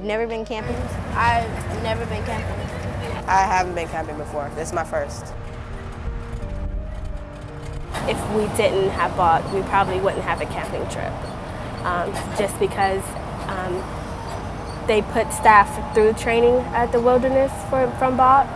never been camping? I've never been camping. I haven't been camping before. This is my first. If we didn't have BAWT, we probably wouldn't have a camping trip. Just because they put staff through training at the wilderness from BAWT.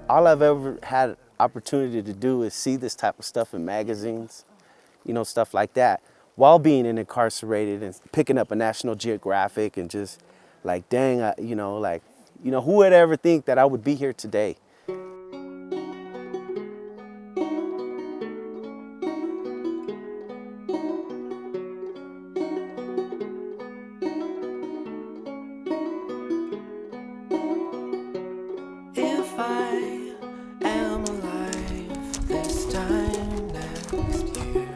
All I've ever had opportunity to do is see this type of stuff in magazines, you know, stuff like that, while being incarcerated and picking up a National Geographic and just like, dang, who would ever think that I would be here today? If I am alive this time next year.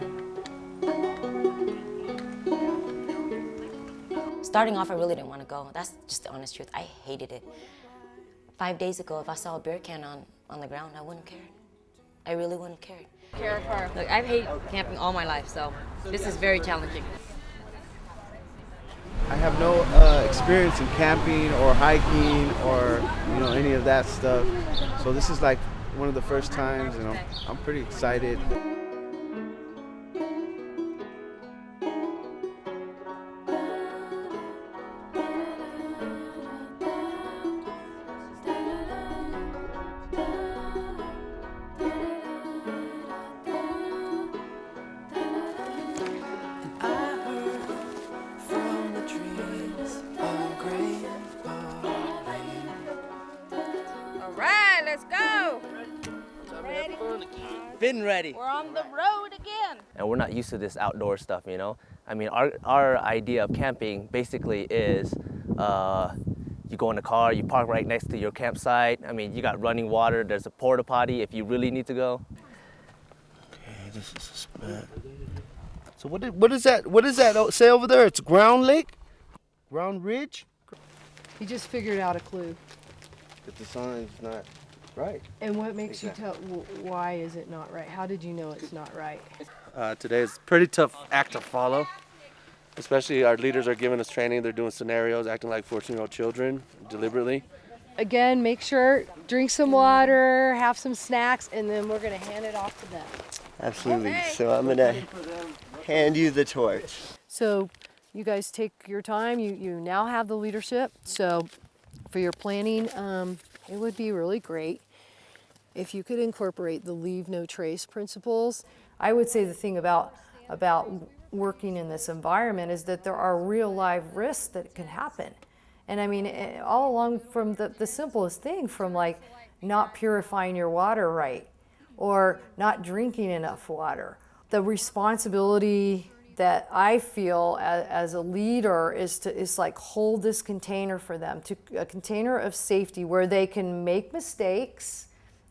Starting off, I really didn't want to go. That's just the honest truth. I hated it. 5 days ago, if I saw a beer can on the ground, I wouldn't care. I really wouldn't care. Look, I've hated camping all my life, so this is very challenging. I have no experience in camping or hiking or, you know, any of that stuff. So this is like one of the first times, you know, I'm pretty excited. Let's go. Ready? Been ready. We're on the road again. And we're not used to this outdoor stuff, you know? I mean, our idea of camping basically is you go in the car, you park right next to your campsite. I mean, you got running water, there's a porta potty if you really need to go. Okay, this is a spot. So what is that say over there? It's Ground Lake? Ground Ridge? He just figured out a clue. But the sign's not right. And what makes you tell, why is it not right? How did you know it's not right? Today is a pretty tough act to follow. Especially our leaders are giving us training. They're doing scenarios, acting like 14-year-old children, deliberately. Again, make sure, drink some water, have some snacks, and then we're going to hand it off to them. Absolutely. So I'm going to hand you the torch. So you guys take your time. You now have the leadership. So for your planning, it would be really great if you could incorporate the leave no trace principles. I would say the thing about working in this environment is that there are real live risks that can happen. And I mean, all along from the simplest thing, from like not purifying your water right or not drinking enough water. The responsibility that I feel as a leader is like hold this container for them, a container of safety where they can make mistakes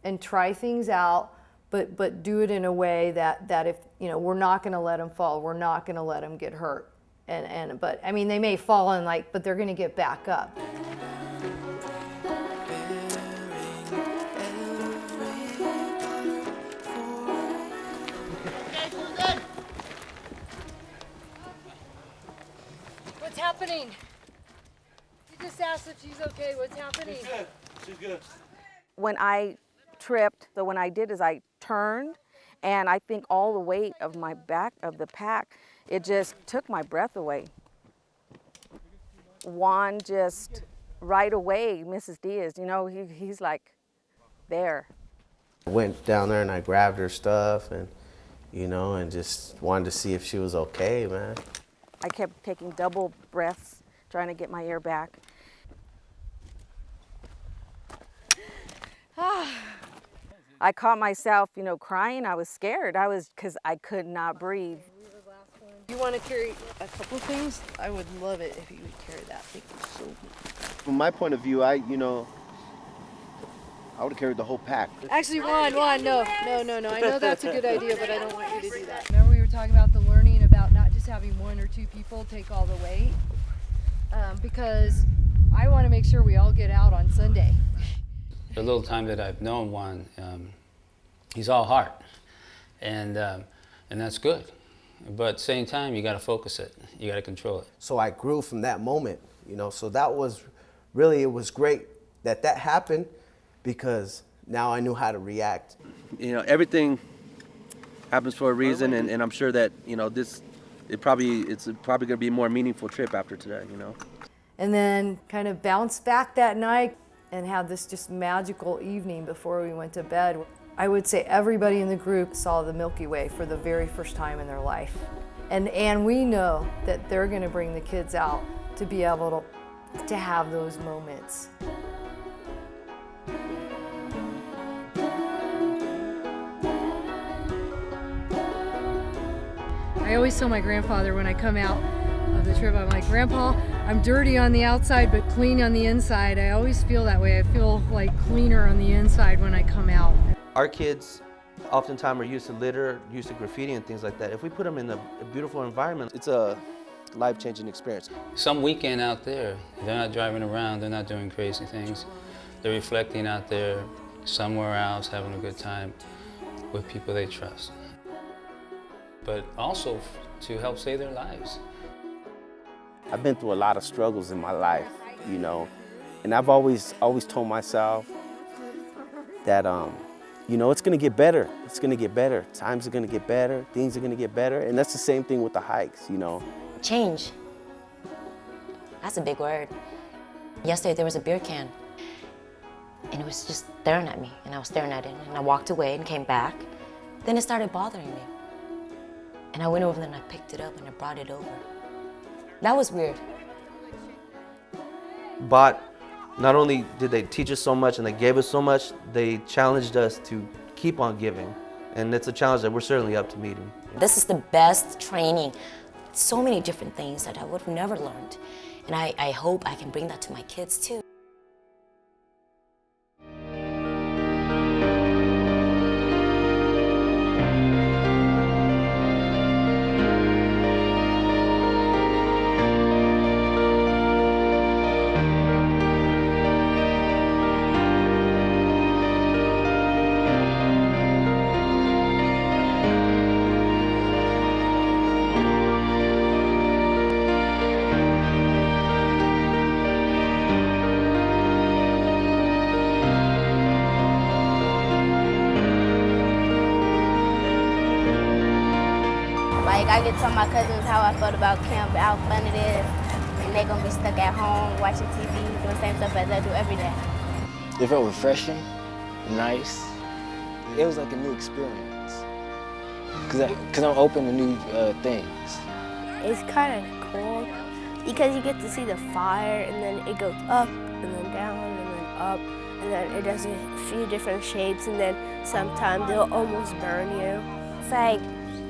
and try things out, but do it in a way that if, you know, we're not going to let them fall, we're not going to let them get hurt. But I mean, they may fall and but they're going to get back up. What's happening? You just asked if she's okay. What's happening? She's good. She's good. When I tripped, what I did is I turned, and I think all the weight of my back of the pack, it just took my breath away. Juan just right away, Mrs. Diaz, you know, he's like there. I went down there and I grabbed her stuff and, you know, and just wanted to see if she was okay, man. I kept taking double breaths, trying to get my air back. I caught myself, you know, crying. I was scared. Because I could not breathe. You want to carry a couple things? I would love it if you would carry that. Thank you so much. From my point of view, I would have carried the whole pack. Actually, Juan, no. I know that's a good idea, but I don't want you to do that. Remember we were talking about the learning about not just having one or two people take all the weight? Because I want to make sure we all get out on Sunday. The little time that I've known Juan, he's all heart, and that's good. But at the same time, you got to focus it. You got to control it. So I grew from that moment, you know. So that was really, it was great that that happened, because now I knew how to react. You know, everything happens for a reason, and I'm sure that, you know, it's probably going to be a more meaningful trip after today, you know. And then kind of bounced back that night and had this just magical evening before we went to bed. I would say everybody in the group saw the Milky Way for the very first time in their life. And we know that they're going to bring the kids out to be able to have those moments. I always tell my grandfather when I come out of the trip, I'm like, Grandpa, I'm dirty on the outside but clean on the inside. I always feel that way. I feel like cleaner on the inside when I come out. Our kids oftentimes are used to litter, used to graffiti and things like that. If we put them in a beautiful environment, it's a life-changing experience. Some weekend out there, they're not driving around, they're not doing crazy things. They're reflecting out there somewhere else, having a good time with people they trust. But also to help save their lives. I've been through a lot of struggles in my life, you know, and I've always told myself that, you know, it's gonna get better. It's gonna get better. Times are gonna get better. Things are gonna get better. And that's the same thing with the hikes, you know. Change. That's a big word. Yesterday there was a beer can, and it was just staring at me, and I was staring at it, and I walked away and came back. Then it started bothering me. And I went over there and I picked it up and I brought it over. That was weird. BAWT, not only did they teach us so much and they gave us so much, they challenged us to keep on giving. And it's a challenge that we're certainly up to meeting. This is the best training. So many different things that I would have never learned. And I hope I can bring that to my kids too. Like, I get to tell my cousins how I felt about camp, how fun it is, and they're gonna be stuck at home watching TV, doing the same stuff as I do every day. It felt refreshing, nice. It was like a new experience, cause I'm open to new things. It's kind of cool because you get to see the fire, and then it goes up, and then down, and then up, and then it does a few different shapes, and then sometimes it'll almost burn you. It's like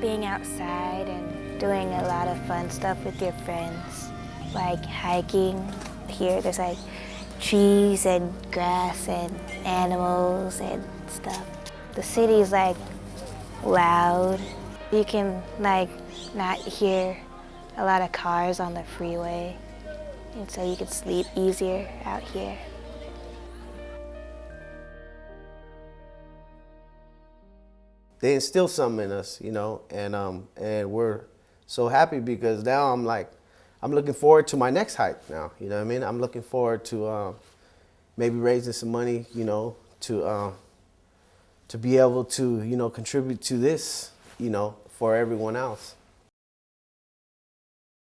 being outside and doing a lot of fun stuff with your friends, like hiking. Here there's like trees and grass and animals and stuff. The city's like loud. You can like not hear a lot of cars on the freeway, and so you can sleep easier out here. They instill something in us, you know, and we're so happy because now I'm looking forward to my next hike now, you know what I mean? I'm looking forward to maybe raising some money, you know, to be able to, you know, contribute to this, you know, for everyone else.